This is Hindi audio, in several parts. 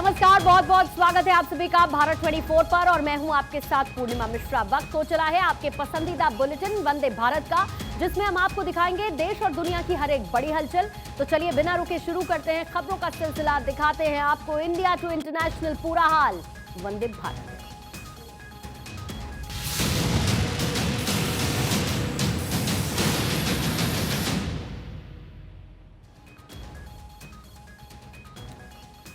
नमस्कार, बहुत बहुत स्वागत है आप सभी का भारत 24 पर और मैं हूं आपके साथ पूर्णिमा मिश्रा। वक्त हो चला है आपके पसंदीदा बुलेटिन वंदे भारत का, जिसमें हम आपको दिखाएंगे देश और दुनिया की हर एक बड़ी हलचल। तो चलिए बिना रुके शुरू करते हैं खबरों का सिलसिला। दिखाते हैं आपको इंडिया टू इंटरनेशनल पूरा हाल वंदे भारत।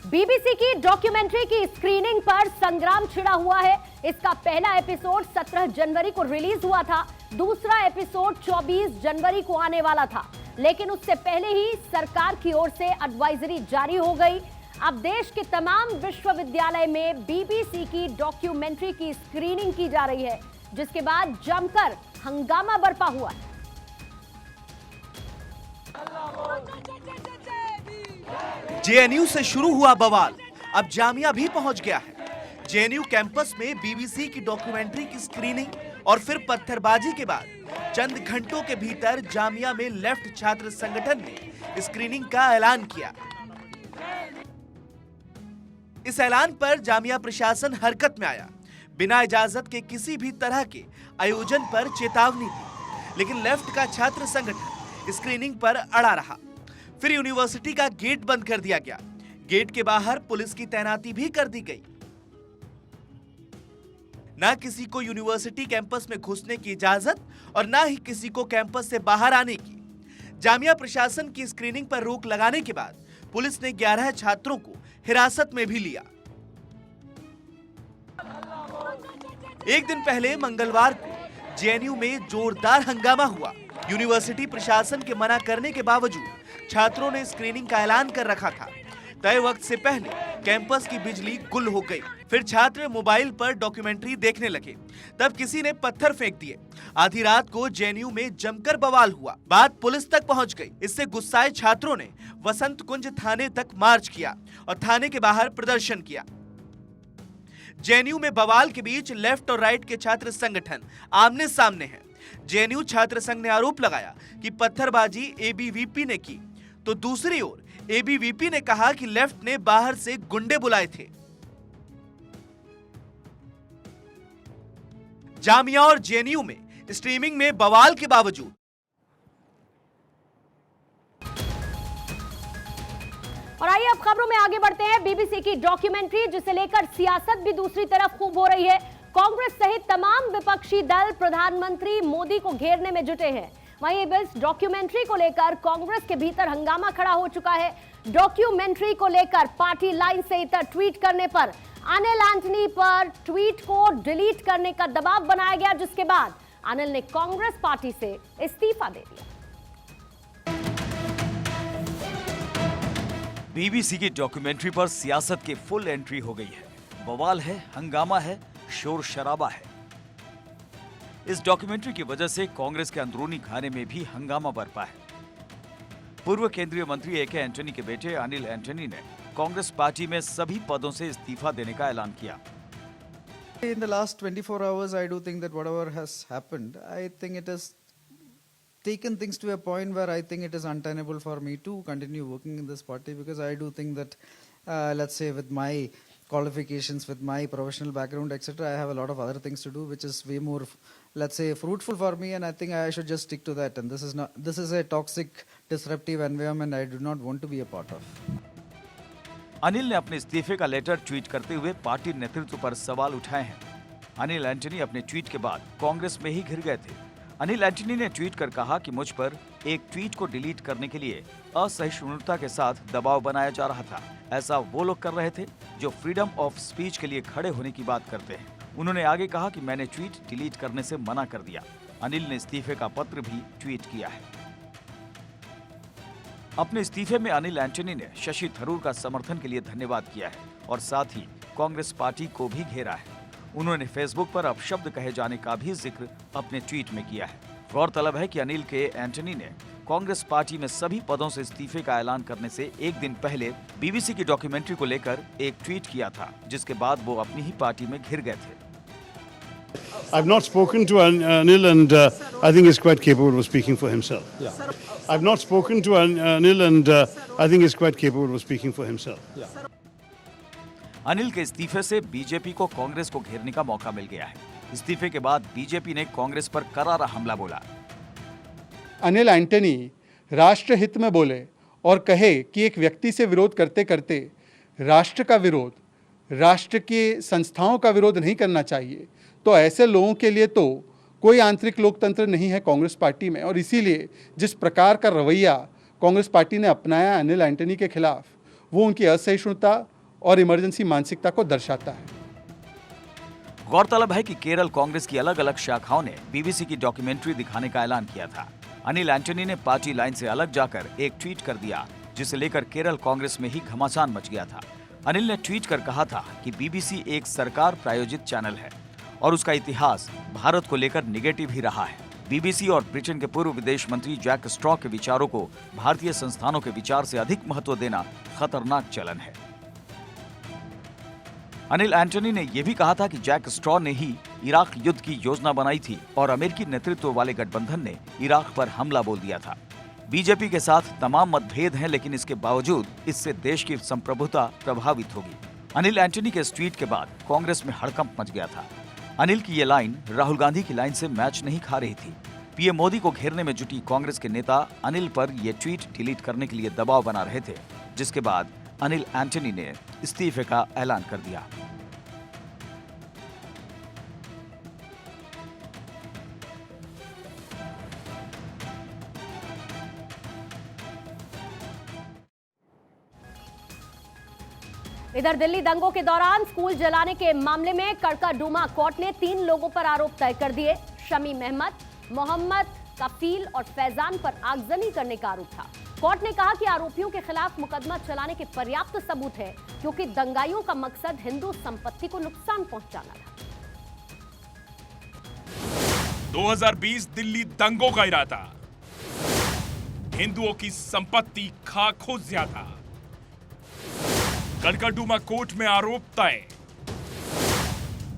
बीबीसी की डॉक्यूमेंट्री की स्क्रीनिंग पर संग्राम छिड़ा हुआ है। इसका पहला एपिसोड 17 जनवरी को रिलीज हुआ था, दूसरा एपिसोड 24 जनवरी को आने वाला था, लेकिन उससे पहले ही सरकार की ओर से एडवाइजरी जारी हो गई। अब देश के तमाम विश्वविद्यालय में बीबीसी की डॉक्यूमेंट्री की स्क्रीनिंग की जा रही है, जिसके बाद जमकर हंगामा बरपा हुआ है। जेएनयू से शुरू हुआ बवाल, अब जामिया भी पहुंच गया है। जेएनयू कैंपस में बीबीसी की डॉक्यूमेंट्री की स्क्रीनिंग और फिर पत्थरबाजी के बाद चंद घंटों के भीतर जामिया में लेफ्ट छात्र संगठन ने स्क्रीनिंग का ऐलान किया। इस ऐलान पर जामिया प्रशासन हरकत में आया। बिना इजाजत के किसी भी तरह के आयोजन पर चेतावनी दी, लेकिन लेफ्ट का छात्र संगठन स्क्रीनिंग पर अड़ा रहा। फिर यूनिवर्सिटी का गेट बंद कर दिया गया। गेट के बाहर पुलिस की तैनाती भी कर दी गई। ना किसी को यूनिवर्सिटी कैंपस में घुसने की इजाजत और ना ही किसी को कैंपस से बाहर आने की। जामिया प्रशासन की स्क्रीनिंग पर रोक लगाने के बाद पुलिस ने 11 छात्रों को हिरासत में भी लिया। एक दिन पहले मंगलवार को जेएनयू में जोरदार हंगामा हुआ। यूनिवर्सिटी प्रशासन के मना करने के बावजूद छात्रों ने स्क्रीनिंग का ऐलान कर रखा था। तय वक्त से पहले कैंपस की बिजली गुल हो गई। फिर छात्र मोबाइल पर डॉक्यूमेंट्री देखने लगे, तब किसी ने पत्थर फेंक दिए। आधी रात को जेएनयू में जमकर बवाल हुआ। बात पुलिस तक पहुंच गई। इससे गुस्साए छात्रों ने वसंत कुंज थाने तक मार्च किया और थाने के बाहर प्रदर्शन किया। जेएनयू में बवाल के बीच लेफ्ट और राइट के छात्र संगठन आमने सामने हैं। जेएनयू छात्र संघ ने आरोप लगाया कि पत्थरबाजी एबीवीपी ने की, तो दूसरी ओर एबीवीपी ने कहा कि लेफ्ट ने बाहर से गुंडे बुलाए थे। जामिया और जेएनयू में स्ट्रीमिंग में बवाल के बावजूद और आइए अब खबरों में आगे बढ़ते हैं। बीबीसी की डॉक्यूमेंट्री, जिसे लेकर सियासत भी दूसरी तरफ खूब हो रही है। कांग्रेस सहित तमाम विपक्षी दल प्रधानमंत्री मोदी को घेरने में जुटे हैं। वहीं इस डॉक्यूमेंट्री को लेकर कांग्रेस के भीतर हंगामा खड़ा हो चुका है। डॉक्यूमेंट्री को लेकर पार्टी लाइन से इतर ट्वीट करने पर अनिल एंटनी पर ट्वीट को डिलीट करने का दबाव बनाया गया, जिसके बाद अनिल ने कांग्रेस पार्टी से इस्तीफा दे दिया। बीबीसी की डॉक्यूमेंट्री पर सियासत की फुल एंट्री हो गई है। बवाल है, हंगामा है, शोर शराबा है। इस डॉक्यूमेंट्री की वजह से कांग्रेस के अंदरूनी खाने में भी हंगामा बरपा है। पूर्व केंद्रीय मंत्री एके एंटनी के बेटे अनिल एंटनी ने कांग्रेस पार्टी में सभी पदों से इस्तीफा देने का ऐलान किया। In the last 24 hours, I do think that whatever has happened, I think it has taken things to a point where I think it is untenable for me to continue working in this party, because I do think that, let's say, with my qualifications, with my professional background, etc., I have a lot of other things to do, which is way more, let's say, fruitful for me, and I think I should just stick to that. And this is a toxic, disruptive environment I do not want to be a part of. Anil ने अपने इस्तीफे का लेटर ट्वीट करते हुए पार्टी नेतृत्व पर सवाल उठाए हैं। अनिल एंटनी अपने ट्वीट के बाद कांग्रेस में ही घिर गए थे। अनिल एंटनी ने ट्वीट कर कहा कि मुझ पर एक ट्वीट को डिलीट करने के लिए असहिष्णुता के साथ दबाव बनाया जा रहा था। ऐसा वो लोग कर रहे थे जो फ्रीडम ऑफ स्पीच के लिए खड़े होने की बात करते हैं। उन्होंने आगे कहा कि मैंने ट्वीट डिलीट करने से मना कर दिया। अनिल ने इस्तीफे का पत्र भी ट्वीट किया है। अपने इस्तीफे में अनिल एंटनी ने शशि थरूर का समर्थन के लिए धन्यवाद किया है और साथ ही कांग्रेस पार्टी को भी घेरा है। उन्होंने फेसबुक पर अपशब्द कहे जाने का भी जिक्र अपने ट्वीट में किया है। गौरतलब है कि अनिल के एंटनी ने कांग्रेस पार्टी में सभी पदों से इस्तीफे का ऐलान करने से एक दिन पहले बीबीसी की डॉक्यूमेंट्री को लेकर एक ट्वीट किया था, जिसके बाद वो अपनी ही पार्टी में घिर गए थे। I've not spoken to Anil, and I think he's quite capable of speaking for himself. Yeah. I've not spoken to Anil, and I think he's quite capable of speaking for himself. Yeah. Anil के इस्तीफे से बीजेपी को कांग्रेस को घेरने का मौका मिल गया है। इस्तीफे के बाद बीजेपी ने कांग्रेस पर करारा हमला बोला। अनिल एंटनी राष्ट्र हित में बोले और कहे कि एक व्यक्ति से विरोध करते करते राष्ट्र का विरोध, राष्ट्र की संस्थाओं का विरोध नहीं करना चाहिए, तो ऐसे लोगों के लिए तो कोई आंतरिक लोकतंत्र नहीं है कांग्रेस पार्टी में। और इसीलिए जिस प्रकार का रवैया कांग्रेस पार्टी ने अपनाया अनिल एंटनी के खिलाफ, वो उनकी असहिष्णुता और इमरजेंसी मानसिकता को दर्शाता है। गौरतलब है कि केरल कांग्रेस की अलग अलग शाखाओं ने बीबीसी की डॉक्यूमेंट्री दिखाने का ऐलान किया था। अनिल एंटनी ने पार्टी लाइन से अलग जाकर एक ट्वीट कर दिया, जिसे लेकर केरल कांग्रेस में ही घमासान मच गया था। अनिल ने ट्वीट कर कहा था कि बीबीसी एक सरकार प्रायोजित चैनल है और उसका इतिहास भारत को लेकर निगेटिव ही रहा है। बीबीसी और ब्रिटेन के पूर्व विदेश मंत्री जैक स्ट्रॉ के विचारों को भारतीय संस्थानों के विचार से अधिक महत्व देना खतरनाक चलन है। अनिल एंटनी ने यह भी कहा था कि जैक स्ट्रॉ ने ही इराक युद्ध की योजना बनाई थी और अमेरिकी नेतृत्व वाले गठबंधन ने इराक पर हमला बोल दिया था। बीजेपी के साथ तमाम मतभेद हैं, लेकिन इसके बावजूद इससे देश की संप्रभुता प्रभावित होगी। अनिल एंटनी के इस ट्वीट के बाद कांग्रेस में हड़कंप मच गया था। अनिल की ये लाइन राहुल गांधी की लाइन से मैच नहीं खा रही थी। पीएम मोदी को घेरने में जुटी कांग्रेस के नेता अनिल पर यह ट्वीट डिलीट करने के लिए दबाव बना रहे थे, जिसके बाद अनिल एंटनी ने इस्तीफे का ऐलान कर दिया। इधर दिल्ली दंगों के दौरान स्कूल जलाने के मामले में कड़काडूमा कोर्ट ने 3 लोगों पर आरोप तय कर दिए। शमीम अहमद, मोहम्मद कफील और फैजान पर आगजनी करने का आरोप था। कोर्ट ने कहा कि आरोपियों के खिलाफ मुकदमा चलाने के पर्याप्त सबूत है, क्योंकि दंगाइयों का मकसद हिंदू संपत्ति को नुकसान पहुंचाना था। 2020 दिल्ली दंगों का इरादा, हिंदुओं की संपत्ति खाक हो ज्यादा, कड़काडूमा कोर्ट में आरोप तय,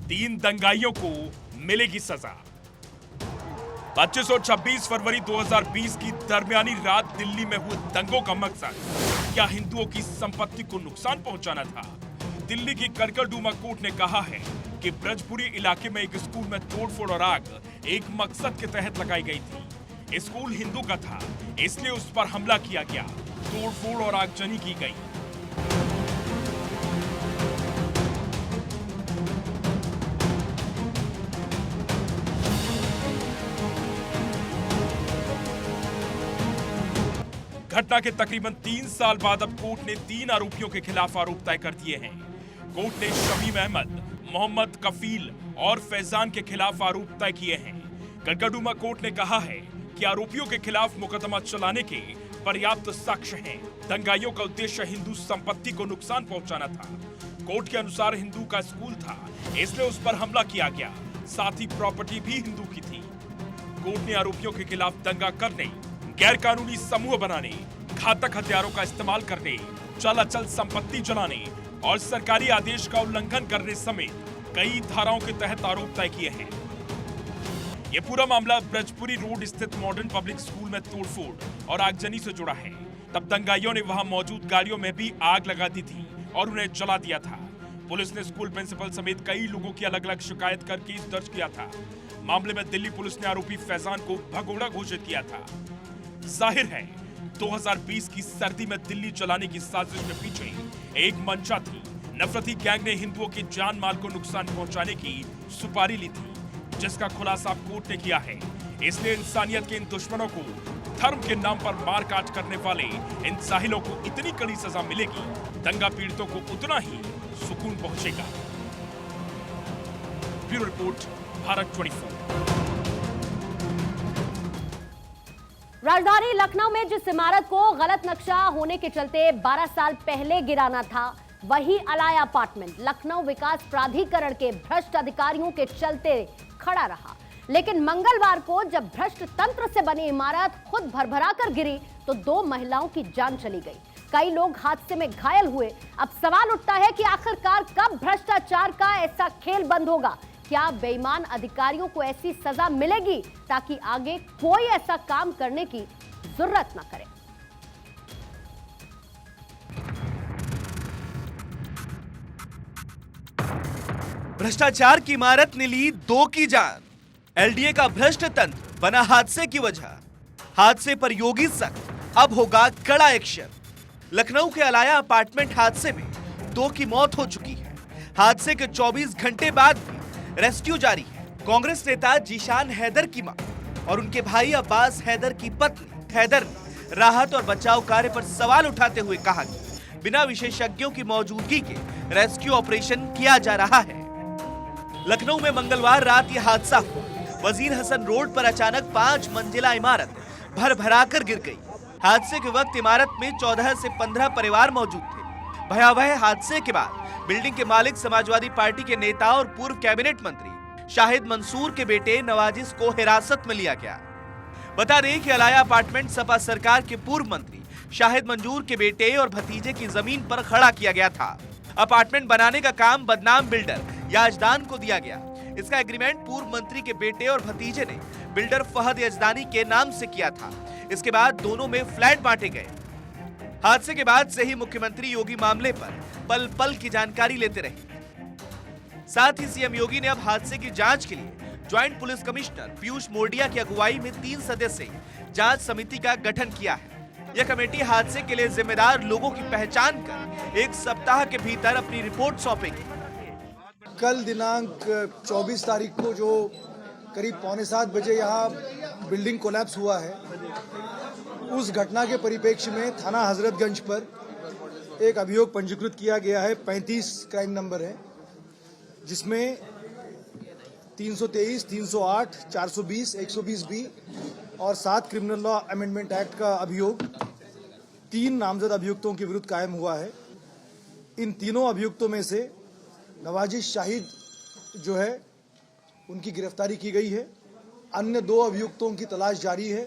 3 दंगाइयों को मिलेगी सजा। 25 और 26 फरवरी 2020 की दरमियानी रात दिल्ली में हुए दंगों का मकसद क्या हिंदुओं की संपत्ति को नुकसान पहुंचाना था? दिल्ली की कड़काडूमा कोर्ट ने कहा है कि ब्रजपुरी इलाके में एक स्कूल में तोड़फोड़ और आग एक मकसद के तहत लगाई गई थी। स्कूल हिंदू का था, इसलिए उस पर हमला किया गया, तोड़फोड़ और आगजनी की गई। घटना के तकरीबन 3 साल बाद अब कोर्ट ने 3 आरोपियों के खिलाफ आरोप तय कर दिए हैं। कोर्ट ने शमीम अहमद, मोहम्मद कफील और फैजान के खिलाफ आरोप तय किए हैं। कड़काडूमा कोर्ट ने कहा है कि आरोपियों के खिलाफ मुकदमा चलाने के पर्याप्त साक्ष्य हैं। दंगाइयों का उद्देश्य हिंदू संपत्ति को नुकसान पहुंचाना था। कोर्ट के अनुसार हिंदू का स्कूल था, इसलिए उस पर हमला किया गया, साथ ही प्रॉपर्टी भी हिंदू की थी। कोर्ट ने आरोपियों के खिलाफ दंगा करने, गैर कानूनी समूह बनाने, घातक हथियारों का इस्तेमाल करने, चल संपत्ति जलाने और सरकारी आदेश का उल्लंघन करने समेत कई धाराओं के तहत आरोप तय किए हैं। ये पूरा मामला ब्रजपुरी रोड स्थित मॉडर्न पब्लिक स्कूल में तोड़फोड़ और आगजनी से जुड़ा है। तब दंगाइयों ने वहां मौजूद गाड़ियों में भी आग लगा दी थी और उन्हें जला दिया था। पुलिस ने स्कूल प्रिंसिपल समेत कई लोगों की अलग अलग शिकायत कर केस दर्ज किया था। मामले में दिल्ली पुलिस ने आरोपी फैजान को भगोड़ा घोषित किया था। जाहिर है 2020 की सर्दी में दिल्ली जलाने की साजिश के पीछे एक मंशा थी। नफरती गैंग ने हिंदुओं के जान माल को नुकसान पहुंचाने की सुपारी ली थी, जिसका खुलासा कोर्ट ने किया है। इसलिए इंसानियत के इन दुश्मनों को, धर्म के नाम पर मार काट करने वाले इन जाहिलों को इतनी कड़ी सजा मिलेगी, दंगा पीड़ितों को उतना ही सुकून पहुंचेगा। Bureau report, Bharat 24। राजधानी लखनऊ में जिस इमारत को गलत नक्शा होने के चलते 12 साल पहले गिराना था, वही अलाया अपार्टमेंट लखनऊ विकास प्राधिकरण के भ्रष्ट अधिकारियों के चलते खड़ा रहा। लेकिन मंगलवार को जब भ्रष्ट तंत्र से बनी इमारत खुद भरभरा कर गिरी तो 2 महिलाओं की जान चली गई। कई लोग हादसे में घायल हुए। अब सवाल उठता है कि आखिरकार कब भ्रष्टाचार का ऐसा खेल बंद होगा? क्या बेईमान अधिकारियों को ऐसी सजा मिलेगी ताकि आगे कोई ऐसा काम करने की जरूरत न करे? भ्रष्टाचार की इमारत ने ली 2 की जान। एलडीए का भ्रष्ट तंत्र बना हादसे की वजह। हादसे पर योगी सख्त, अब होगा कड़ा एक्शन। लखनऊ के अलाया अपार्टमेंट हादसे में 2 की मौत हो चुकी है। हादसे के 24 घंटे बाद भी रेस्क्यू जारी है। कांग्रेस नेता जीशान हैदर की मां और उनके भाई अब्बास हैदर की पत्नी हैदर ने राहत और बचाव कार्य पर सवाल उठाते हुए कहा कि बिना विशेषज्ञों की मौजूदगी के रेस्क्यू ऑपरेशन किया जा रहा है। लखनऊ में मंगलवार रात यह हादसा हुआ। वजीर हसन रोड पर अचानक 5 मंजिला इमारत भर-भराकर गिर गई। हादसे के वक्त इमारत में 14 से 15 परिवार मौजूद थे। भयावह हादसे के बाद बिल्डिंग के मालिक समाजवादी पार्टी के नेता और पूर्व कैबिनेट मंत्री शाहिद मंसूर के बेटे नवाजिस को हिरासत में लिया गया। बता दें कि अलाया अपार्टमेंट सपा सरकार के पूर्व मंत्री शाहिद मंजूर के बेटे और भतीजे की जमीन पर खड़ा किया गया था। अपार्टमेंट बनाने का काम बदनाम बिल्डर याजदान को दिया गया। इसका एग्रीमेंट पूर्व मंत्री के बेटे और भतीजे ने बिल्डर फहद यजदानी के नाम से किया था। इसके बाद दोनों में फ्लैट बांटे गए। हादसे के बाद से ही मुख्यमंत्री योगी मामले पर पल पल की जानकारी लेते रहे। साथ ही सीएम योगी ने अब हादसे की जांच के लिए joint police commissioner Piyush Mordia की अगुवाई में 3 सदस्यीय जांच समिति का गठन किया है। यह कमेटी हादसे के लिए जिम्मेदार लोगों की पहचान कर 1 सप्ताह के भीतर अपनी रिपोर्ट सौंपेगी। कल दिनांक 24 तारीख को जो करीब 6:45 बजे यहाँ बिल्डिंग कोलैप्स हुआ है, उस घटना के परिप्रेक्ष्य में थाना हजरतगंज पर एक अभियोग पंजीकृत किया गया है। 35 क्राइम नंबर है, जिसमें 323, 308, 420, 120B और 7 क्रिमिनल लॉ अमेंडमेंट एक्ट का अभियोग 3 नामजद अभियुक्तों के विरुद्ध कायम हुआ है। इन तीनों अभियुक्तों में से नवाजिश शाहिद जो है उनकी गिरफ्तारी की गई है। अन्य 2 अभियुक्तों की तलाश जारी है।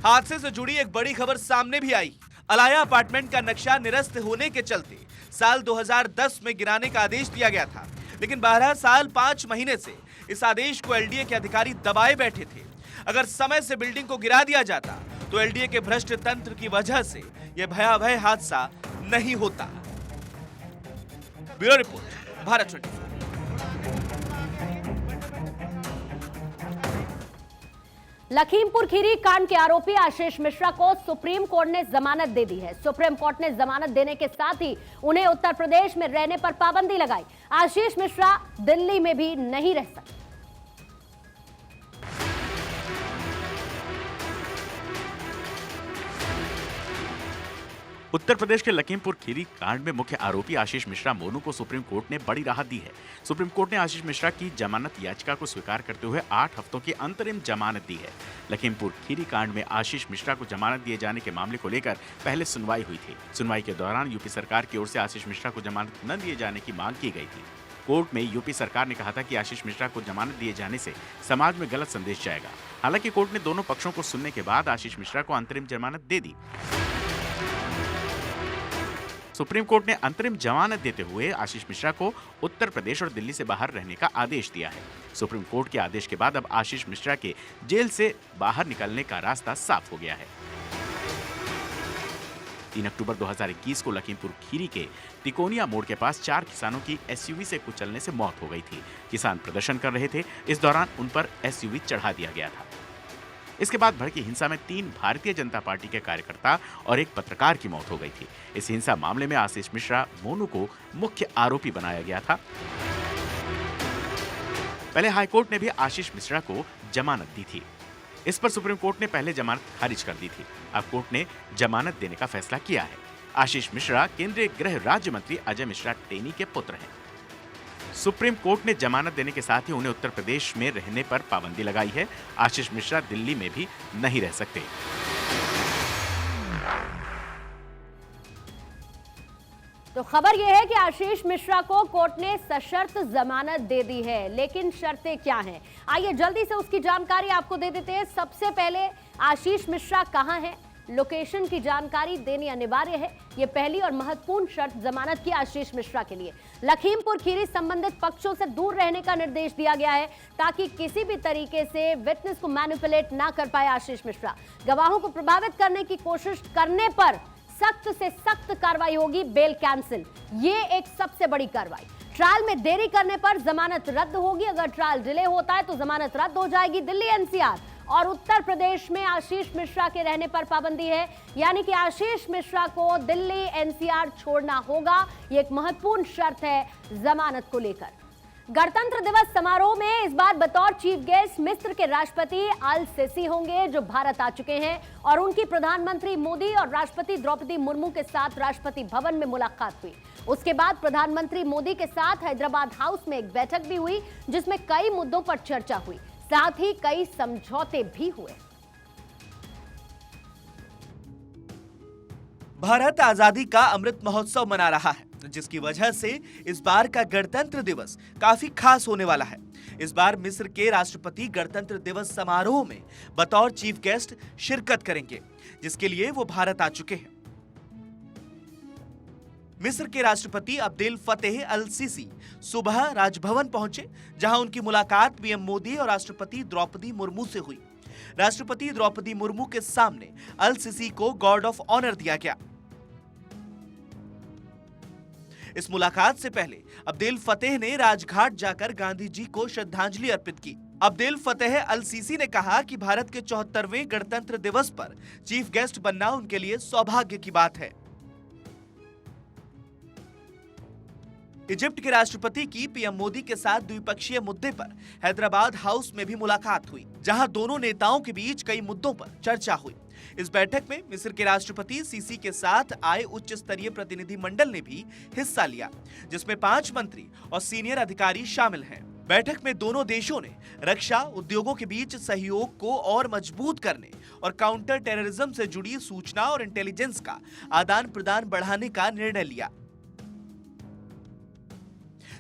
हादसे से जुड़ी एक बड़ी खबर सामने भी आई। अलाया अपार्टमेंट का नक्शा निरस्त होने के चलते साल 2010 में गिराने का आदेश दिया गया था, लेकिन 12 साल 5 महीने से इस आदेश को एलडीए के अधिकारी दबाए बैठे थे। अगर समय से बिल्डिंग को गिरा दिया जाता तो एलडीए के भ्रष्ट तंत्र की वजह से यह भयावह हादसा नहीं होता। Bureau report, Bharat 24। लखीमपुर खीरी कांड के आरोपी आशीष मिश्रा को सुप्रीम कोर्ट ने जमानत दे दी है। सुप्रीम कोर्ट ने जमानत देने के साथ ही उन्हें उत्तर प्रदेश में रहने पर पाबंदी लगाई। आशीष मिश्रा दिल्ली में भी नहीं रह सकते। उत्तर प्रदेश के लखीमपुर खीरी कांड में मुख्य आरोपी आशीष मिश्रा मोनू को सुप्रीम कोर्ट ने बड़ी राहत दी है। सुप्रीम कोर्ट ने आशीष मिश्रा की जमानत याचिका को स्वीकार करते हुए 8 हफ्तों की अंतरिम जमानत दी है। लखीमपुर खीरी कांड में आशीष मिश्रा को जमानत दिए जाने के मामले को लेकर पहले सुनवाई हुई थी। सुनवाई के दौरान यूपी सरकार की ओर से आशीष मिश्रा को जमानत न दिए जाने की मांग की गई थी। कोर्ट में यूपी सरकार ने कहा था कि आशीष मिश्रा को जमानत दिए जाने से समाज में गलत संदेश जाएगा। हालांकि कोर्ट ने दोनों पक्षों को सुनने के बाद आशीष मिश्रा को अंतरिम जमानत दे दी। सुप्रीम कोर्ट ने अंतरिम जमानत देते हुए आशीष मिश्रा को उत्तर प्रदेश और दिल्ली से बाहर रहने का आदेश दिया है। सुप्रीम कोर्ट के आदेश के बाद अब आशीष मिश्रा के जेल से बाहर निकलने का रास्ता साफ हो गया है। 3 अक्टूबर 2021 को लखीमपुर खीरी के तिकोनिया मोड़ के पास 4 किसानों की एसयूवी से कुचलने से मौत हो गई थी। किसान प्रदर्शन कर रहे थे, इस दौरान उन पर एसयूवी चढ़ा दिया गया था। इसके बाद भड़की हिंसा में 3 भारतीय जनता पार्टी के कार्यकर्ता और एक पत्रकार की मौत हो गई थी। इस हिंसा मामले में आशीष मिश्रा मोनू को मुख्य आरोपी बनाया गया था। पहले हाईकोर्ट ने भी आशीष मिश्रा को जमानत दी थी। इस पर सुप्रीम कोर्ट ने पहले जमानत खारिज कर दी थी। अब कोर्ट ने जमानत देने का फैसला किया है। आशीष मिश्रा केंद्रीय गृह राज्य मंत्री अजय मिश्रा टेनी के पुत्र हैं। सुप्रीम कोर्ट ने जमानत देने के साथ ही उन्हें उत्तर प्रदेश में रहने पर पाबंदी लगाई है। आशीष मिश्रा दिल्ली में भी नहीं रह सकते। तो खबर यह है कि आशीष मिश्रा को कोर्ट ने सशर्त जमानत दे दी है, लेकिन शर्तें क्या हैं? आइए जल्दी से उसकी जानकारी आपको दे देते हैं। सबसे पहले आशीष मिश्रा कहां है, लोकेशन की जानकारी देनी अनिवार्य है। यह पहली और महत्वपूर्ण शर्त जमानत की आशीष मिश्रा के लिए। लखीमपुर खीरी संबंधित पक्षों से दूर रहने का निर्देश दिया गया है ताकि किसी भी तरीके से विटनेस को मैनिपुलेट ना कर पाए आशीष मिश्रा। गवाहों को प्रभावित करने की कोशिश करने पर सख्त से सख्त कार्रवाई होगी, बेल कैंसिल। ये एक सबसे बड़ी कार्रवाई। ट्रायल में देरी करने पर जमानत रद्द होगी। अगर ट्रायल डिले होता है तो जमानत रद्द हो जाएगी। दिल्ली एनसीआर और उत्तर प्रदेश में आशीष मिश्रा के रहने पर पाबंदी है, यानी कि आशीष मिश्रा को दिल्ली एनसीआर छोड़ना होगा। यह एक महत्वपूर्ण शर्त है जमानत को लेकर। गणतंत्र दिवस समारोह में इस बार बतौर चीफ गेस्ट मिस्र के राष्ट्रपति अल सीसी होंगे, जो भारत आ चुके हैं, और उनकी प्रधानमंत्री मोदी और राष्ट्रपति द्रौपदी मुर्मू के साथ राष्ट्रपति भवन में मुलाकात हुई। उसके बाद प्रधानमंत्री मोदी के साथ हैदराबाद हाउस में एक बैठक भी हुई, जिसमें कई मुद्दों पर चर्चा हुई, साथ ही कई समझौते भी हुए। भारत आजादी का अमृत महोत्सव मना रहा है, जिसकी वजह से इस बार का गणतंत्र दिवस काफी खास होने वाला है। इस बार मिस्र के राष्ट्रपति गणतंत्र दिवस समारोह में बतौर चीफ गेस्ट शिरकत करेंगे, जिसके लिए वो भारत आ चुके हैं। मिस्र के राष्ट्रपति अब्देल फतेह अल सीसी सुबह राजभवन पहुंचे, जहां उनकी मुलाकात पीएम मोदी और राष्ट्रपति द्रौपदी मुर्मू से हुई। राष्ट्रपति द्रौपदी मुर्मू के सामने अल सीसी को गार्ड ऑफ ऑनर दिया गया। इस मुलाकात से पहले अब्देल फतेह ने राजघाट जाकर गांधी जी को श्रद्धांजलि अर्पित की। अब्देल फतेह अल सीसी ने कहा कि भारत के 74वें गणतंत्र दिवस पर चीफ गेस्ट बनना उनके लिए सौभाग्य की बात है। इजिप्ट के राष्ट्रपति की पीएम मोदी के साथ द्विपक्षीय मुद्दे पर हैदराबाद हाउस में भी मुलाकात हुई, जहां दोनों नेताओं के बीच कई मुद्दों पर चर्चा हुई। इस बैठक में मिस्र के राष्ट्रपति सीसी के साथ आए उच्च स्तरीय प्रतिनिधि मंडल ने भी हिस्सा लिया, जिसमें 5 मंत्री और सीनियर अधिकारी शामिल हैं। बैठक में दोनों देशों ने रक्षा उद्योगों के बीच सहयोग को और मजबूत करने और काउंटर टेररिज्म से जुड़ी सूचना और इंटेलिजेंस का आदान प्रदान बढ़ाने का निर्णय लिया।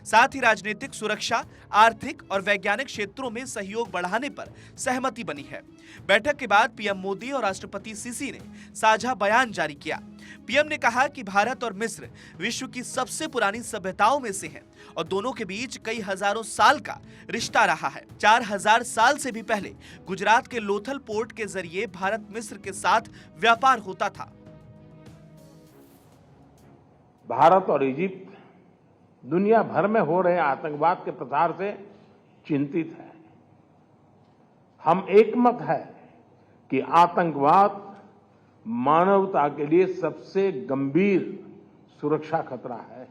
साथ ही राजनीतिक, सुरक्षा, आर्थिक और वैज्ञानिक क्षेत्रों में सहयोग बढ़ाने पर सहमति बनी है। बैठक के बाद पीएम मोदी और राष्ट्रपति सीसी ने साझा बयान जारी किया। पीएम ने कहा कि भारत और मिस्र विश्व की सबसे पुरानी सभ्यताओं में से हैं और दोनों के बीच कई हजारों साल का रिश्ता रहा है। 4000 साल से भी पहले गुजरात के लोथल पोर्ट के जरिए भारत मिस्र के साथ व्यापार होता था। भारत और इजिप्ट दुनिया भर में हो रहे आतंकवाद के प्रसार से चिंतित है। हम एकमत है कि आतंकवाद मानवता के लिए सबसे गंभीर सुरक्षा खतरा है।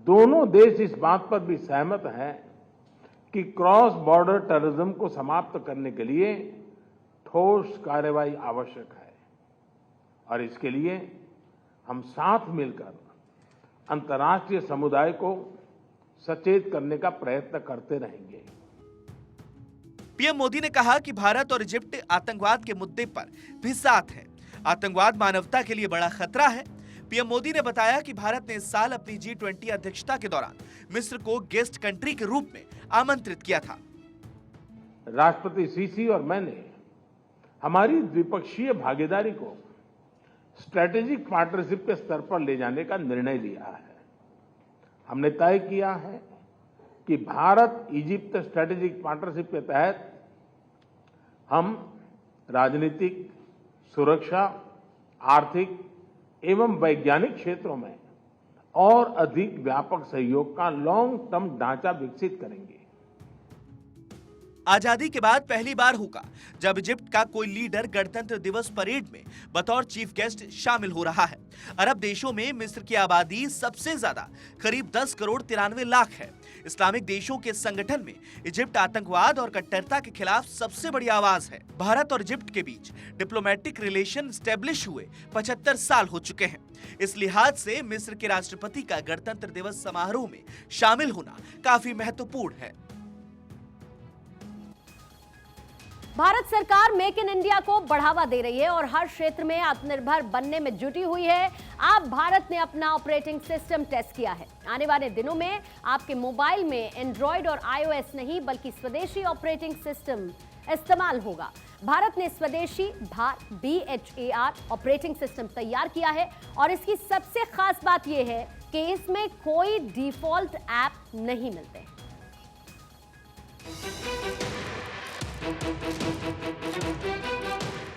दोनों देश इस बात पर भी सहमत हैं कि क्रॉस बॉर्डर टेररिज्म को समाप्त करने के लिए ठोस कार्रवाई आवश्यक है और इसके लिए हम साथ मिलकर अंतर्राष्ट्रीय समुदाय को सचेत करने का प्रयत्न करते रहेंगे। पीएम मोदी ने कहा कि भारत और इजिप्ट आतंकवाद के मुद्दे पर भी साथ हैं। आतंकवाद मानवता के लिए बड़ा खतरा है। पीएम मोदी ने बताया कि भारत ने इस साल अपनी G20 अध्यक्षता के दौरान मिस्र को गेस्ट कंट्री के रूप में आमंत्रित किया था। राष्ट्रपति सीसी और मैंने हमारी द्विपक्षीय भागीदारी को स्ट्रेटेजिक पार्टनरशिप के स्तर पर ले जाने का निर्णय लिया है। हमने तय किया है कि भारत इजिप्ट स्ट्रेटेजिक पार्टनरशिप के तहत हम राजनीतिक, सुरक्षा, आर्थिक एवं वैज्ञानिक क्षेत्रों में और अधिक व्यापक सहयोग का लॉन्ग टर्म ढांचा विकसित करेंगे। आजादी के बाद पहली बार होगा जब इजिप्ट का कोई लीडर गणतंत्र दिवस परेड में बतौर चीफ गेस्ट शामिल हो रहा है। अरब देशों में मिस्र की आबादी सबसे ज्यादा करीब 10 करोड़ 93 लाख है। इस्लामिक देशों के संगठन में इजिप्ट आतंकवाद और कट्टरता के खिलाफ सबसे बड़ी आवाज है। भारत और इजिप्ट के बीच डिप्लोमेटिक रिलेशन स्टैब्लिश हुए 75 साल हो चुके हैं। इस लिहाज से मिस्र के राष्ट्रपति का गणतंत्र दिवस समारोह में शामिल होना काफी महत्वपूर्ण है। भारत सरकार मेक इन इंडिया को बढ़ावा दे रही है और हर क्षेत्र में आत्मनिर्भर बनने में जुटी हुई है। अब भारत ने अपना ऑपरेटिंग सिस्टम टेस्ट किया है। आने वाले दिनों में आपके मोबाइल में एंड्रॉयड और iOS नहीं बल्कि स्वदेशी ऑपरेटिंग सिस्टम इस्तेमाल होगा। भारत ने स्वदेशी BHAR ऑपरेटिंग सिस्टम तैयार किया है और इसकी सबसे खास बात यह है कि इसमें कोई डिफॉल्ट ऐप नहीं मिलते।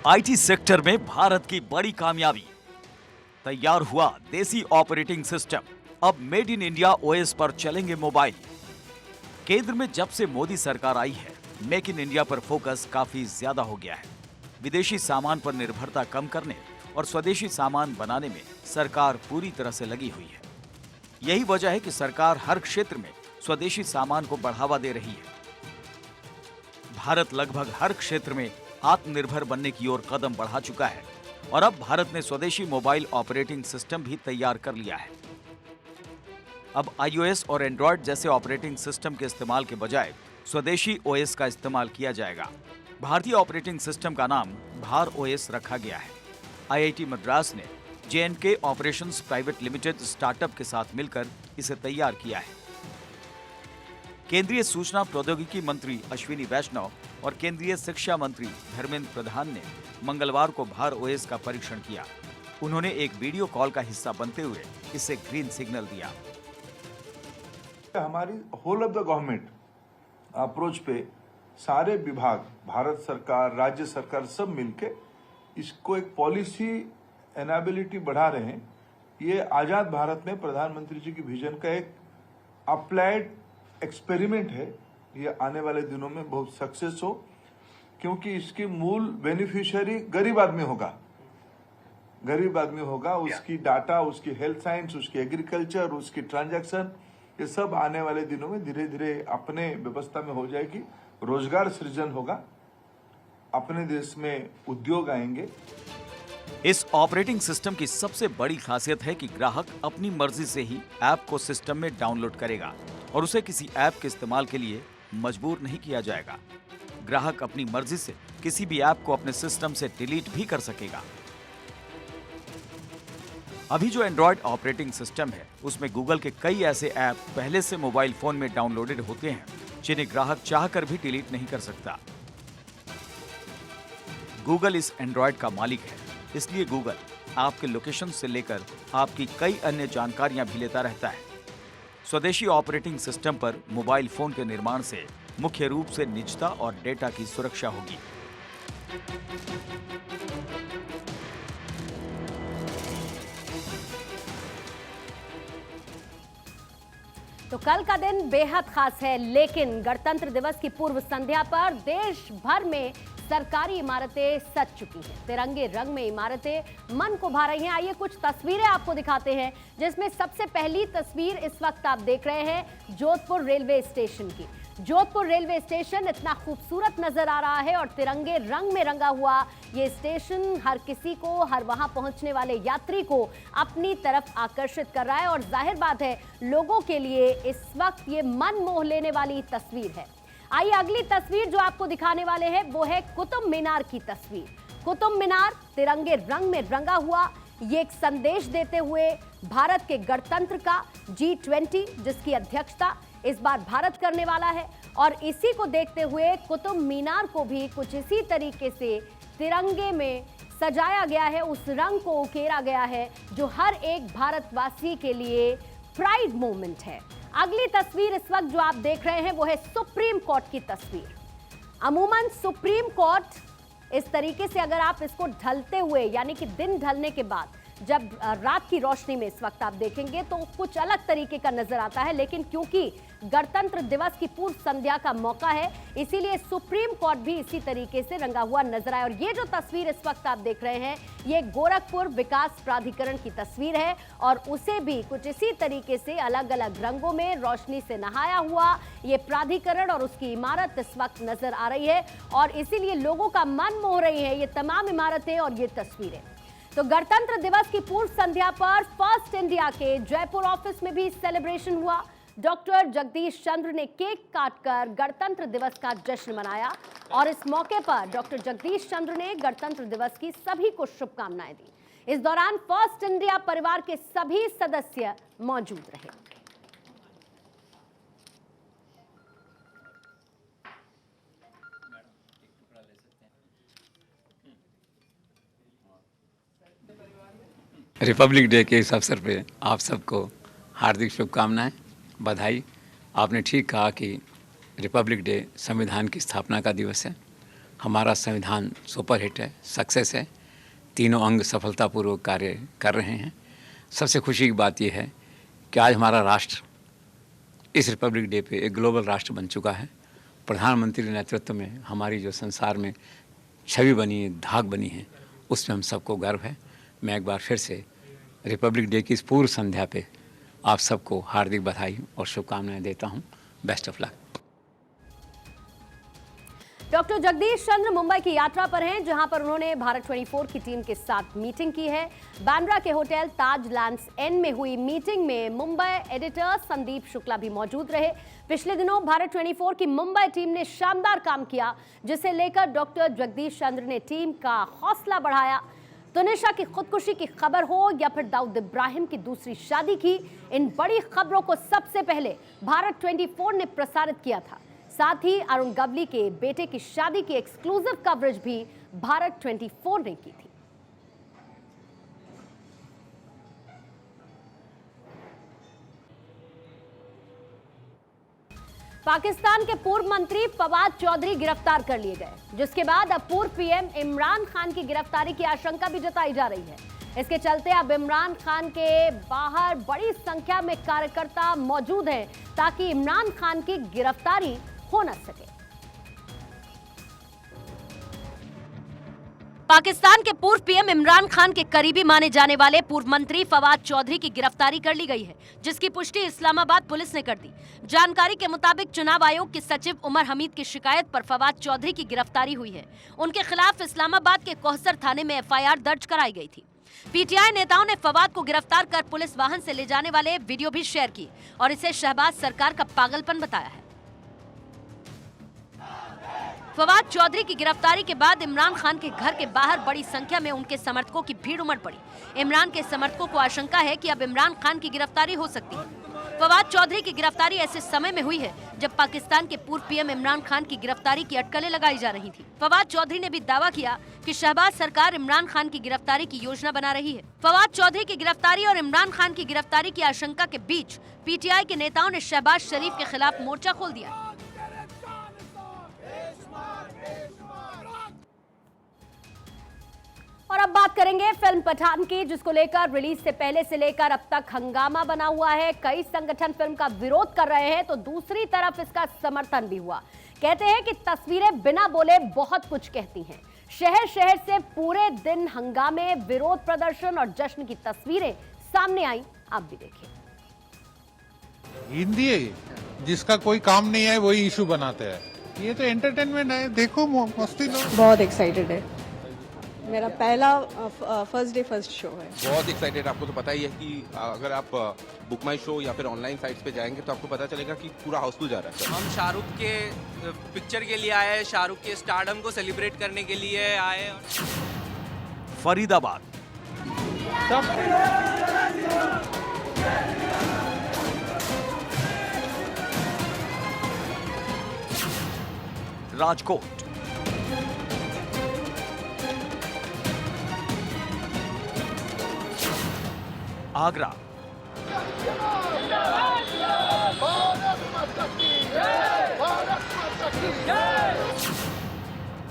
आईटी सेक्टर में भारत की बड़ी कामयाबी। तैयार हुआ देसी ऑपरेटिंग सिस्टम अब मेड इन इंडिया ओएस पर चलेंगे मोबाइल। केंद्र में जब से मोदी सरकार आई है, मेक इन इंडिया पर फोकस काफी ज्यादा हो गया है। विदेशी सामान पर निर्भरता कम करने और स्वदेशी सामान बनाने में सरकार पूरी तरह से लगी हुई है। यही वजह है कि सरकार हर क्षेत्र में स्वदेशी सामान को बढ़ावा दे रही है। भारत लगभग हर क्षेत्र में आत्मनिर्भर बनने की ओर कदम बढ़ा चुका है और अब भारत ने स्वदेशी मोबाइल ऑपरेटिंग सिस्टम भी तैयार कर लिया है। अब iOS और एंड्रॉयड जैसे ऑपरेटिंग सिस्टम के इस्तेमाल के बजाय स्वदेशी OS का इस्तेमाल किया जाएगा। भारतीय ऑपरेटिंग सिस्टम का नाम भार OS रखा गया है। IIT मद्रास ने J&K operations private limited startup के साथ मिलकर इसे तैयार किया है। केंद्रीय सूचना प्रौद्योगिकी मंत्री अश्विनी वैष्णव और केंद्रीय शिक्षा मंत्री धर्मेंद्र प्रधान ने मंगलवार को भार OS का परीक्षण किया। उन्होंने एक वीडियो कॉल का हिस्सा बनते हुए इसे ग्रीन सिग्नल दिया। हमारी whole of the government approach पे सारे विभाग, भारत सरकार, राज्य सरकार सब मिलके इसको एक पॉलिसी एनाबिलिटी बढ़ा रहे हैं। ये आजाद भारत में प्रधानमंत्री जी की विजन का एक अप्लाइड एक्सपेरिमेंट है। ये आने वाले दिनों में बहुत सक्सेस हो, क्योंकि इसकी मूल बेनिफिशियरी गरीब आदमी होगा। गरीब आदमी होगा, उसकी डाटा, उसकी हेल्थ साइंस, उसकी एग्रीकल्चर, उसकी ट्रांजैक्शन, ये सब आने वाले दिनों में धीरे धीरे अपने व्यवस्था में हो जाएगी। रोजगार सृजन होगा, अपने देश में उद्योग आएंगे। इस ऑपरेटिंग सिस्टम की सबसे बड़ी खासियत है कि ग्राहक अपनी मर्जी से ही ऐप को सिस्टम में डाउनलोड करेगा और उसे किसी ऐप के इस्तेमाल के लिए मजबूर नहीं किया जाएगा। ग्राहक अपनी मर्जी से किसी भी ऐप को अपने सिस्टम से डिलीट भी कर सकेगा। अभी जो एंड्रॉयड ऑपरेटिंग सिस्टम है, उसमें गूगल के कई ऐसे ऐप पहले से मोबाइल फोन में डाउनलोडेड होते हैं, जिन्हें ग्राहक चाहकर भी डिलीट नहीं कर सकता। गूगल इस एंड्रॉयड का मालिक है, इसलिए गूगल आपके लोकेशन से लेकर आपकी कई अन्य जानकारियां भी लेता रहता है। स्वदेशी ऑपरेटिंग सिस्टम पर मोबाइल फोन के निर्माण से मुख्य रूप से निजता और डेटा की सुरक्षा होगी। तो कल का दिन बेहद खास है, लेकिन गणतंत्र दिवस की पूर्व संध्या पर देश भर में सरकारी इमारतें सज चुकी हैं। तिरंगे रंग में इमारतें मन को भा रही हैं। आइए कुछ तस्वीरें आपको दिखाते हैं, जिसमें सबसे पहली तस्वीर इस वक्त आप देख रहे हैं जोधपुर रेलवे स्टेशन की। जोधपुर रेलवे स्टेशन इतना खूबसूरत नजर आ रहा है और तिरंगे रंग में रंगा हुआ ये स्टेशन हर किसी को, हर वहां पहुंचने वाले यात्री को अपनी तरफ आकर्षित कर रहा है। और जाहिर बात है, लोगों के लिए इस वक्त ये मन मोह लेने वाली तस्वीर है। आइए अगली तस्वीर जो आपको दिखाने वाले हैं वो है कुतुब मीनार की तस्वीर। कुतुब मीनार तिरंगे रंग में रंगा हुआ, ये एक संदेश देते हुए भारत के गणतंत्र का G20 जिसकी अध्यक्षता इस बार भारत करने वाला है, और इसी को देखते हुए कुतुब मीनार को भी कुछ इसी तरीके से तिरंगे में सजाया गया है। उस रंग को उकेरा गया है जो हर एक भारतवासी के लिए प्राइड मोमेंट है। अगली तस्वीर इस वक्त जो आप देख रहे हैं वो है सुप्रीम कोर्ट की तस्वीर। अमूमन सुप्रीम कोर्ट इस तरीके से अगर आप इसको ढलते हुए, यानी कि दिन ढलने के बाद जब रात की रोशनी में इस वक्त आप देखेंगे तो कुछ अलग तरीके का नजर आता है, लेकिन क्योंकि गणतंत्र दिवस की पूर्व संध्या का मौका है, इसीलिए सुप्रीम कोर्ट भी इसी तरीके से रंगा हुआ नजर आया। और ये जो तस्वीर इस वक्त आप देख रहे हैं, ये गोरखपुर विकास प्राधिकरण की तस्वीर है और उसे भी कुछ इसी तरीके से अलग अलग रंगों में रोशनी से नहाया हुआ ये प्राधिकरण और उसकी इमारत इस वक्त नजर आ रही है, और इसीलिए लोगों का मन मोह रही है ये तमाम इमारतें और ये तस्वीरें। तो गणतंत्र दिवस की पूर्व संध्या पर फर्स्ट इंडिया के जयपुर ऑफिस में भी सेलिब्रेशन हुआ। डॉक्टर जगदीश चंद्र ने केक काटकर गणतंत्र दिवस का जश्न मनाया और इस मौके पर डॉक्टर जगदीश चंद्र ने गणतंत्र दिवस की सभी को शुभकामनाएं दी। इस दौरान फर्स्ट इंडिया परिवार के सभी सदस्य मौजूद रहे। रिपब्लिक डे के इस अवसर पे आप सबको हार्दिक शुभकामनाएं, बधाई। आपने ठीक कहा कि रिपब्लिक डे संविधान की स्थापना का दिवस है। हमारा संविधान सुपरहिट है, सक्सेस है, तीनों अंग सफलतापूर्वक कार्य कर रहे हैं। सबसे खुशी की बात यह है कि आज हमारा राष्ट्र इस रिपब्लिक डे पे एक ग्लोबल राष्ट्र बन चुका है। प्रधानमंत्री के नेतृत्व में हमारी जो संसार में छवि बनी है, धाक बनी है, उसमें हम सबको गर्व है। मैं एक बार फिर से रिपब्लिक डे की इस पूर्व संध्या पे आप सबको हार्दिक बधाई और शुभकामनाएं देता हूं। Best of luck. Doctor Jagdish Chandra Mumbai की यात्रा पर हैं, जहां पर उन्होंने भारत 24 की टीम के साथ मीटिंग की है। बांद्रा के होटल ताज लैंड्स एंड में हुई मीटिंग में मुंबई एडिटर संदीप शुक्ला भी मौजूद रहे। पिछले दिनों भारत 24 की मुंबई टीम ने शानदार काम किया, जिसे लेकर डॉक्टर जगदीश चंद्र ने टीम का हौसला बढ़ाया। तुनिशा की खुदकुशी की खबर हो या फिर दाऊद इब्राहिम की दूसरी शादी की, इन बड़ी खबरों को सबसे पहले भारत 24 ने प्रसारित किया था। साथ ही अरुण गवली के बेटे की शादी की एक्सक्लूसिव कवरेज भी भारत 24 ने की थी। पाकिस्तान के पूर्व मंत्री फवाद चौधरी गिरफ्तार कर लिए गए, जिसके बाद अब पूर्व पीएम इमरान खान की गिरफ्तारी की आशंका भी जताई जा रही है। इसके चलते अब इमरान खान के बाहर बड़ी संख्या में कार्यकर्ता मौजूद हैं, ताकि इमरान खान की गिरफ्तारी हो न सके। पाकिस्तान के पूर्व पीएम इमरान खान के करीबी माने जाने वाले पूर्व मंत्री फवाद चौधरी की गिरफ्तारी कर ली गई है, जिसकी पुष्टि इस्लामाबाद पुलिस ने कर दी। जानकारी के मुताबिक चुनाव आयोग के सचिव उमर हमीद की शिकायत पर फवाद चौधरी की गिरफ्तारी हुई है। उनके खिलाफ इस्लामाबाद के कोहसर थाने में एफआईआर दर्ज कराई गई थी। पीटीआई नेताओं ने फवाद को गिरफ्तार कर पुलिस वाहन से ले जाने वाले वीडियो भी शेयर की और इसे शहबाज सरकार का पागलपन बताया है। फवाद चौधरी की गिरफ्तारी के बाद इमरान खान के घर के बाहर बड़ी संख्या में उनके समर्थकों की भीड़ उमड़ पड़ी। इमरान के समर्थकों को आशंका है कि अब इमरान खान की गिरफ्तारी हो सकती है। फवाद चौधरी की गिरफ्तारी ऐसे समय में हुई है जब पाकिस्तान के पूर्व पीएम इमरान खान की गिरफ्तारी की अटकलें लगाई जा रही थी। फवाद चौधरी ने भी दावा किया कि शहबाज सरकार इमरान खान की गिरफ्तारी की योजना बना रही है। फवाद चौधरी की गिरफ्तारी और इमरान खान की गिरफ्तारी की आशंका के बीच पीटीआई के नेताओं ने शहबाज शरीफ के खिलाफ मोर्चा खोल दिया। और अब बात करेंगे फिल्म पठान की, जिसको लेकर रिलीज से पहले से लेकर अब तक हंगामा बना हुआ है। कई संगठन फिल्म का विरोध कर रहे हैं, तो दूसरी तरफ इसका समर्थन भी हुआ। कहते हैं कि तस्वीरें बिना बोले बहुत कुछ कहती हैं। शहर शहर से पूरे दिन हंगामे, विरोध प्रदर्शन और जश्न की तस्वीरें सामने आई। आप भी देखिए। हिंदी है, जिसका कोई काम नहीं है वही इशू बनाते हैं। ये तो एंटरटेनमेंट है, देखो मस्ती लो। बहुत एक्साइटेड है, मेरा पहला फर्स्ट डे फर्स्ट शो है। बहुत एक्साइटेड। आपको तो पता ही है कि अगर आप बुक माई शो या फिर ऑनलाइन साइट्स पे जाएंगे तो आपको पता चलेगा कि पूरा हाउसफुल जा रहा है। हम शाहरुख के पिक्चर के लिए आए हैं, शाहरुख के स्टारडम को सेलिब्रेट करने के लिए आए। फरीदाबाद, राजकोट, आगरा,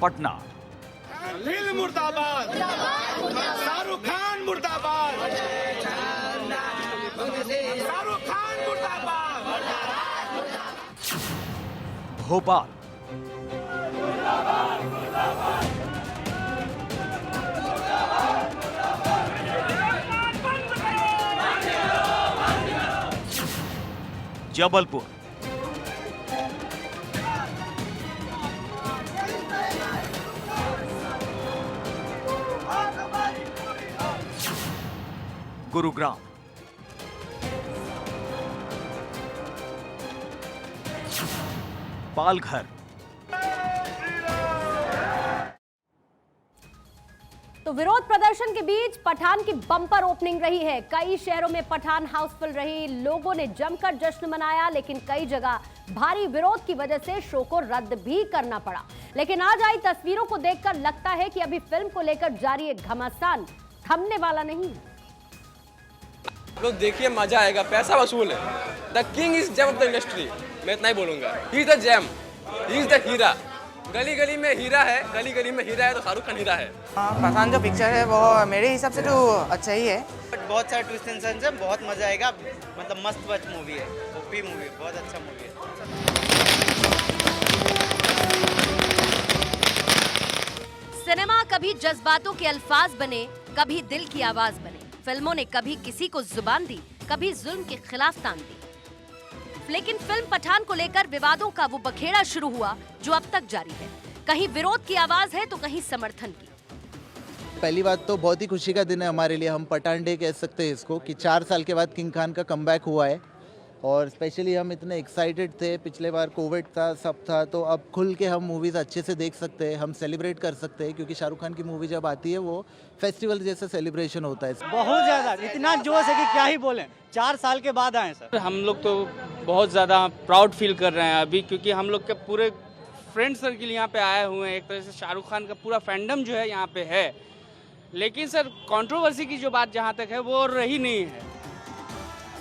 पटना, अनिल मुर्दाबाद, शाहरुख खान मुर्दाबाद, शाहरुख खान मुर्दाबाद, भोपाल, जबलपुर, गुरुग्राम, पालघर, तो विरोध प्रदर्शन के बीच पठान की बम्पर ओपनिंग रही है। कई शहरों में पठान हाउसफुल रही, लोगों ने जमकर जश्न मनाया, लेकिन कई जगह भारी विरोध की वजह से शो को रद्द भी करना पड़ा। लेकिन आज आई तस्वीरों को देखकर लगता है कि अभी फिल्म को लेकर जारी एक घमासान थमने वाला नहीं है। लोग देखिए, मजा आएगा, पैसा वसूल है। The king is gem of the industry. मैं इतना ही बोलूंगा, he is the gem, he is the heera. गली गली में हीरा है, गली गली में हीरा है तो शाहरुख खान हीरा है। पठान जो पिक्चर है वो मेरे हिसाब से तो अच्छा ही है। बहुत सारे ट्विस्ट एंड टर्न्स है, बहुत मजा आएगा, मतलब मस्त वॉच मूवी है, ओपी मूवी, बहुत अच्छा मूवी है। सिनेमा कभी जज्बातों के अल्फाज बने, कभी दिल की आवाज बने। फिल्मों ने कभी किसी को जुबान दी, कभी जुल्म के खिलाफ तान दी। लेकिन फिल्म पठान को लेकर विवादों का वो बखेड़ा शुरू हुआ जो अब तक जारी है। कहीं विरोध की आवाज है तो कहीं समर्थन की। पहली बात तो बहुत ही खुशी का दिन है हमारे लिए, हम पठान डे कह सकते हैं इसको, कि 4 साल के बाद किंग खान का कमबैक हुआ है। और स्पेशली हम इतने एक्साइटेड थे, पिछले बार कोविड था, सब था, तो अब खुल के हम मूवीज़ अच्छे से देख सकते हैं, हम सेलिब्रेट कर सकते हैं, क्योंकि शाहरुख खान की मूवी जब आती है वो फेस्टिवल जैसा सेलिब्रेशन होता है। बहुत ज़्यादा, इतना जोश है कि क्या ही बोलें, 4 साल के बाद आए सर। हम लोग तो बहुत ज़्यादा प्राउड फील कर रहे हैं अभी, क्योंकि हम लोग के पूरे फ्रेंड सर्किल यहाँ पे आए हुए हैं। एक तरह से शाहरुख खान का पूरा फैंडम जो है यहाँ पे है, लेकिन सर कंट्रोवर्सी की जो बात जहाँ तक है वो रही नहीं है।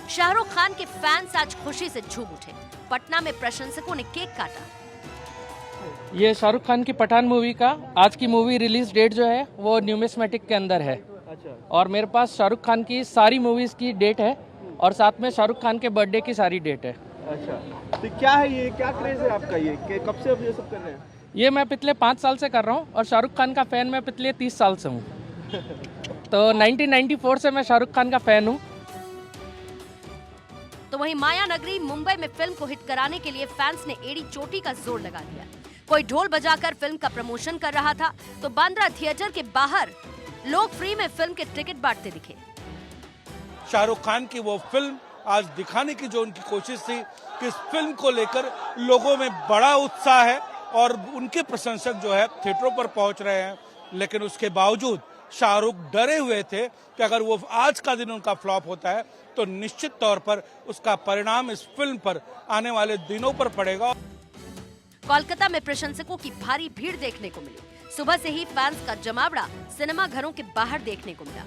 शाहरुख खान के फैंस आज खुशी से झूम उठे। पटना में प्रशंसकों ने केक काटा। ये शाहरुख खान की पठान मूवी का आज की मूवी रिलीज डेट जो है वो न्यूमिस्मेटिक के अंदर है। अच्छा। और मेरे पास शाहरुख खान की सारी मूवीज की डेट है और साथ में शाहरुख खान के बर्थडे की सारी डेट है। अच्छा, तो क्या है ये, क्या क्रेज है आपका ये, कब से अब ये सब कर रहे हैं? ये मैं पिछले 5 साल से कर रहा हूँ और शाहरुख खान का फैन मैं पिछले 30 साल से हूँ। तो 1994 से मैं शाहरुख खान का फैन हूँ। तो वहीं माया नगरी मुंबई में फिल्म को हिट कराने के लिए फैंस ने एड़ी चोटी का जोर लगा दिया। कोई ढोल बजाकर फिल्म का प्रमोशन कर रहा था तो बांद्रा थिएटर के बाहर लोग फ्री में फिल्म के टिकट बांटते दिखे। शाहरुख खान की वो फिल्म आज दिखाने की जो उनकी कोशिश थी कि इस फिल्म को लेकर लोगों में बड़ा उत्साह है और उनके प्रशंसक जो है थिएटरों पर पहुंच रहे हैं, लेकिन उसके बावजूद शाहरुख डरे हुए थे कि अगर वो आज का दिन उनका फ्लॉप होता है तो निश्चित तौर पर उसका परिणाम इस फिल्म पर आने वाले दिनों पर पड़ेगा। कोलकाता में प्रशंसकों की भारी भीड़ देखने को मिली। सुबह से ही फैंस का जमावड़ा सिनेमा घरों के बाहर देखने को मिला।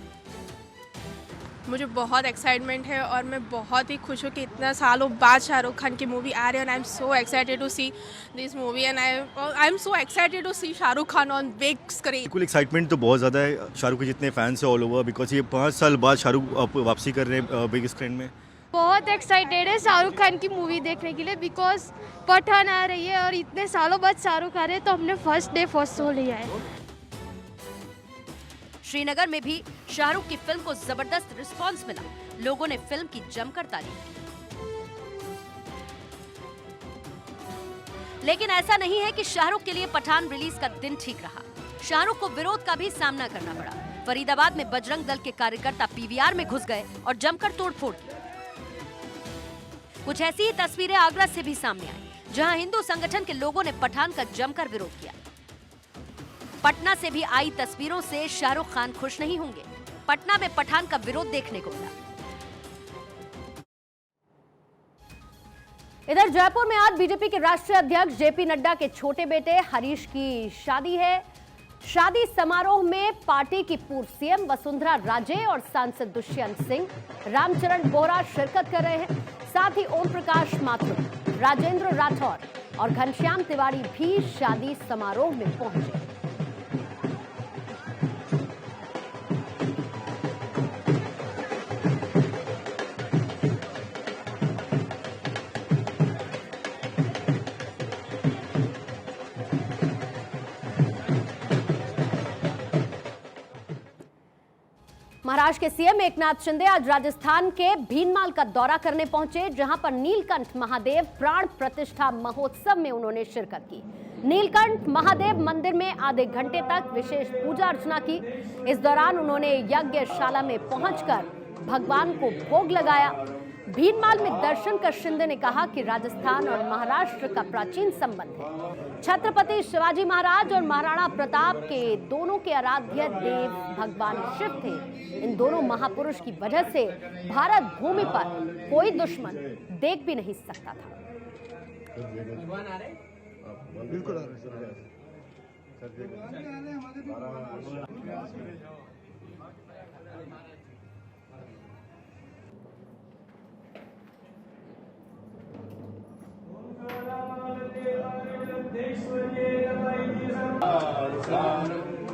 मुझे बहुत एक्साइटमेंट है और मैं बहुत ही खुश हूँ कि इतना सालों बाद शाहरुख खान की मूवी आ रही है। I am so excited to see this movie and I am so excited to see Shahrukh Khan on big screen. बिल्कुल एक्साइटमेंट तो बहुत ज़्यादा है शाहरुख के जितने फैंस हैं ऑल ओवर, बिकॉज ये 5 साल बाद शाहरुख वापसी कर रहे हैं बिग स्क्रीन में। बहुत एक्साइटेड है शाहरुख खान की मूवी देखने के लिए, बिकॉज पठान आ रही है और इतने सालों बाद शाहरुख आ रहे हैं, तो हमने फर्स्ट डे फर्स्ट शो लिया है। श्रीनगर में भी शाहरुख की फिल्म को जबरदस्त रिस्पांस मिला। लोगों ने फिल्म की जमकर तारीफ की। लेकिन ऐसा नहीं है कि शाहरुख के लिए पठान रिलीज का दिन ठीक रहा। शाहरुख को विरोध का भी सामना करना पड़ा। फरीदाबाद में बजरंग दल के कार्यकर्ता पीवीआर में घुस गए और जमकर तोड़फोड़ की। कुछ ऐसी ही तस्वीरें आगरा से भी सामने आई, जहां हिंदू संगठन के लोगों ने पठान का जमकर विरोध किया। पटना से भी आई तस्वीरों से शाहरुख खान खुश नहीं होंगे। पटना में पठान का विरोध देखने को मिला। इधर जयपुर में आज बीजेपी के राष्ट्रीय अध्यक्ष जेपी नड्डा के छोटे बेटे हरीश की शादी है। शादी समारोह में पार्टी की पूर्व सीएम वसुंधरा राजे और सांसद दुष्यंत सिंह, रामचरण बोहरा शिरकत कर रहे हैं। साथ ही ओम प्रकाश माथुर, राजेंद्र राठौर और घनश्याम तिवारी भी शादी समारोह में पहुंचे। महाराष्ट्र के सीएम एकनाथ शिंदे आज राजस्थान के भीनमाल का दौरा करने पहुंचे, जहां पर नीलकंठ महादेव प्राण प्रतिष्ठा महोत्सव में उन्होंने शिरकत की। नीलकंठ महादेव मंदिर में आधे घंटे तक विशेष पूजा अर्चना की। इस दौरान उन्होंने यज्ञशाला में पहुंचकर भगवान को भोग लगाया। भीनमाल में दर्शन कर शिंदे ने कहा कि राजस्थान और महाराष्ट्र का प्राचीन संबंध है। छत्रपति शिवाजी महाराज और महाराणा प्रताप के दोनों के आराध्य देव भगवान शिव थे। इन दोनों महापुरुष की वजह से भारत भूमि पर कोई दुश्मन देख भी नहीं सकता था। देश सानम